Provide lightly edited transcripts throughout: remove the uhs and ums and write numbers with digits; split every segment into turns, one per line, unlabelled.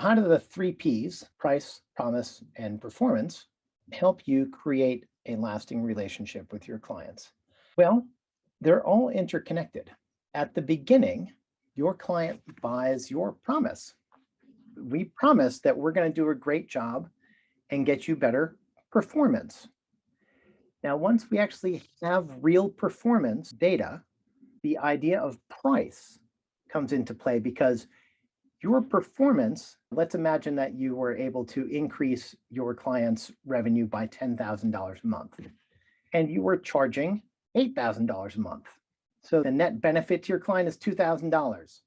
How do the three P's, price, promise, and performance, help you create a lasting relationship with your clients? Well, they're all interconnected. At the beginning, your client buys your promise. We promise that we're going to do a great job and get you better performance. Now, once we actually have real performance data, the idea of price comes into play because your performance, let's imagine that you were able to increase your client's revenue by $10,000 a month and you were charging $8,000 a month. So the net benefit to your client is $2,000.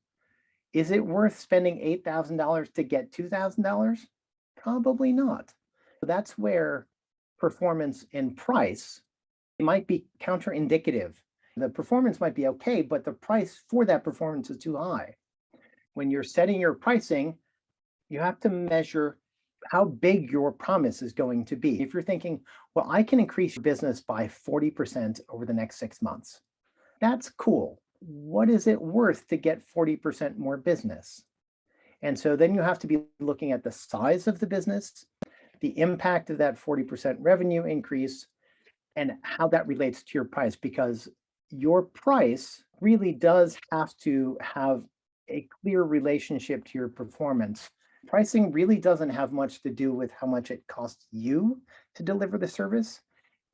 Is it worth spending $8,000 to get $2,000? Probably not. That's where performance and price might be counterindicative. The performance might be okay, but the price for that performance is too high. When you're setting your pricing, you have to measure how big your promise is going to be. If you're thinking, well, I can increase your business by 40% over the next 6 months, that's cool. What is it worth to get 40% more business? And so then you have to be looking at the size of the business, the impact of that 40% revenue increase, and how that relates to your price, because your price really does have to have a clear relationship to your performance. Pricing really doesn't have much to do with how much it costs you to deliver the service.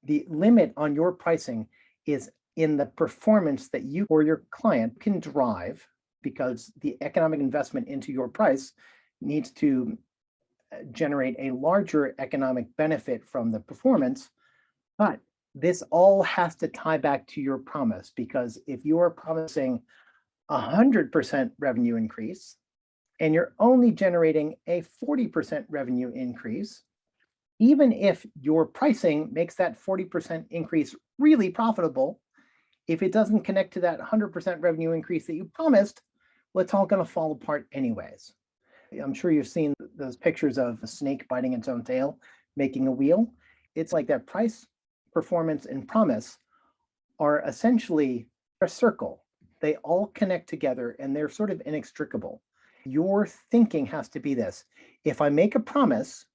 The limit on your pricing is in the performance that you or your client can drive, because the economic investment into your price needs to generate a larger economic benefit from the performance. But this all has to tie back to your promise, because if you are promising 100% revenue increase and you're only generating a 40% revenue increase, even if your pricing makes that 40% increase really profitable, if it doesn't connect to that 100% revenue increase that you promised, well, it's all going to fall apart anyways. I'm sure you've seen those pictures of a snake biting its own tail, making a wheel. It's like that price, performance, and promise are essentially a circle. They all connect together and they're sort of inextricable. Your thinking has to be this: if I make a promise,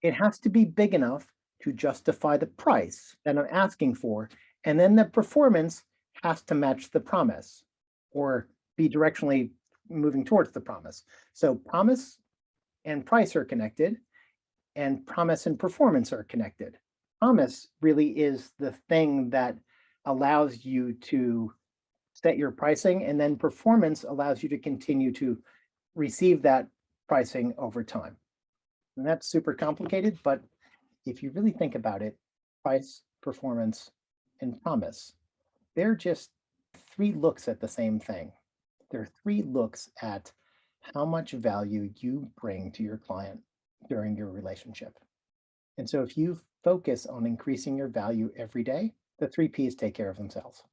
it has to be big enough to justify the price that I'm asking for. And then the performance has to match the promise or be directionally moving towards the promise. So promise and price are connected, and promise and performance are connected. Promise really is the thing that allows you to set your pricing, and then performance allows you to continue to receive that pricing over time. And that's super complicated, but if you really think about it, price, performance, and promise, they're just three looks at the same thing. They're three looks at how much value you bring to your client during your relationship. And so if you focus on increasing your value every day, the three P's take care of themselves.